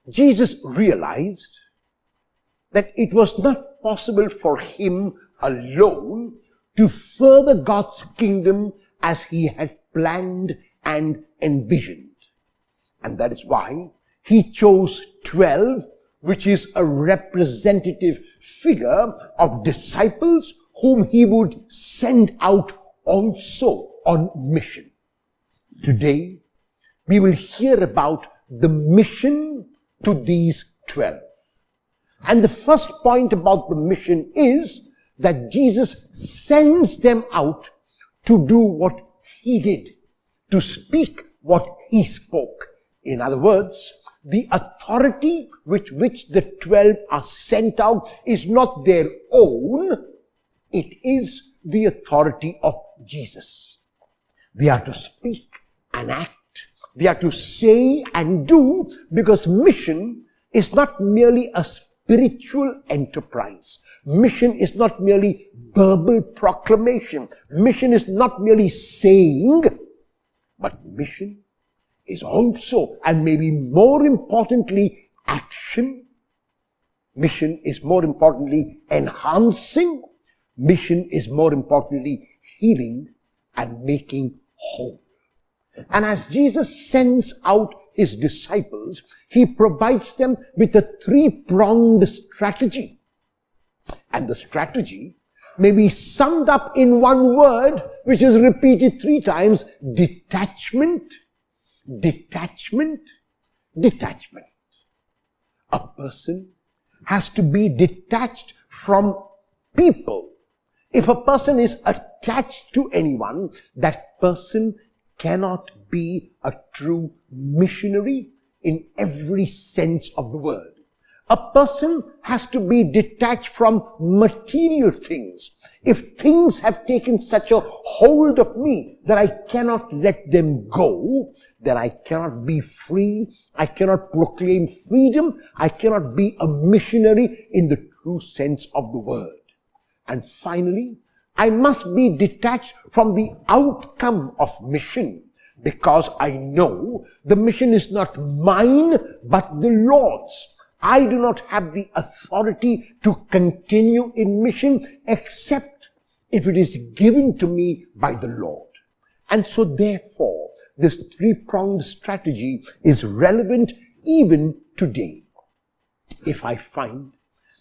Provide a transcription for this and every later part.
Jesus realized that it was not possible for him alone to further God's kingdom as he had planned and envisioned. And that is why he chose 12, which is a representative figure of disciples whom he would send out also on mission. Today, we will hear about the mission to these 12. And the first point about the mission is that Jesus sends them out to do what he did, to speak what he spoke. In other words, the authority with which the 12 are sent out is not their own. It is the authority of Jesus. They are to speak and act. They are to say and do, because mission is not merely a spiritual enterprise. Mission is not merely verbal proclamation. Mission is not merely saying, but mission is also, and maybe more importantly, action. Mission is more importantly enhancing. Mission is more importantly healing and making whole. And as Jesus sends out his disciples, he provides them with a three-pronged strategy. And the strategy may be summed up in one word, which is repeated 3 times: detachment, detachment, detachment. A person has to be detached from people. If a person is attached to anyone, that person cannot be a true missionary in every sense of the word. A person has to be detached from material things. If things have taken such a hold of me that I cannot let them go, then I cannot be free. I cannot proclaim freedom. I cannot be a missionary in the true sense of the word. And finally, I must be detached from the outcome of mission, because I know the mission is not mine, but the Lord's. I do not have the authority to continue in mission except if it is given to me by the Lord. And so therefore, this three-pronged strategy is relevant even today. If I find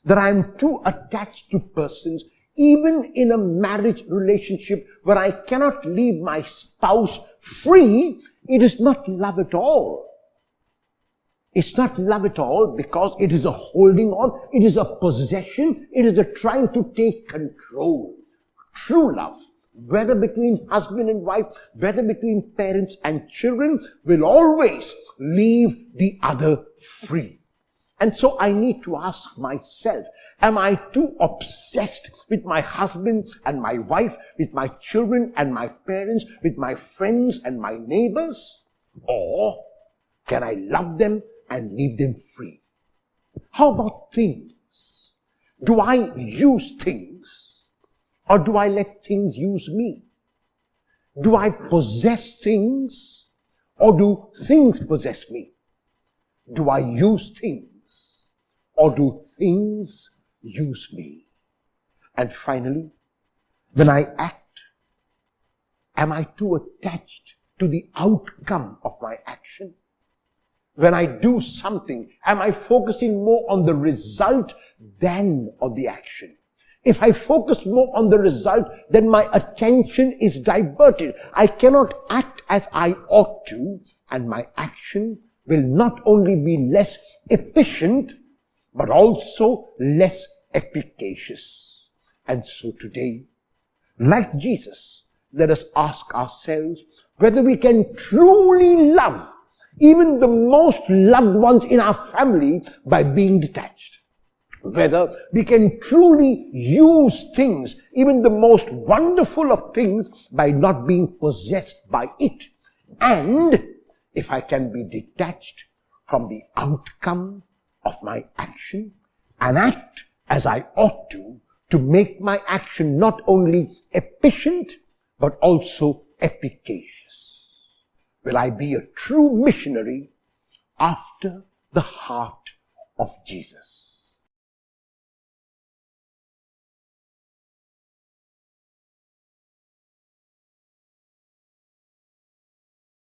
that I am too attached to persons, even in a marriage relationship where I cannot leave my spouse free, it is not love at all. It's not love at all, because it is a holding on, it is a possession, it is a trying to take control. True love, whether between husband and wife, whether between parents and children, will always leave the other free. And so I need to ask myself, am I too obsessed with my husband and my wife, with my children and my parents, with my friends and my neighbors? Or can I love them and leave them free? How about things? Do I use things, or do I let things use me? Do I possess things, or do things possess me? Do I use things, or do things use me? And finally, when I act, am I too attached to the outcome of my action? When I do something, am I focusing more on the result than on the action? If I focus more on the result, then my attention is diverted. I cannot act as I ought to, and my action will not only be less efficient, but also less efficacious. And so today, like Jesus, let us ask ourselves whether we can truly love even the most loved ones in our family by being detached. Whether we can truly use things, even the most wonderful of things, by not being possessed by it. And if I can be detached from the outcome of my action and act as I ought to make my action not only efficient, but also efficacious. Will I be a true missionary after the heart of Jesus.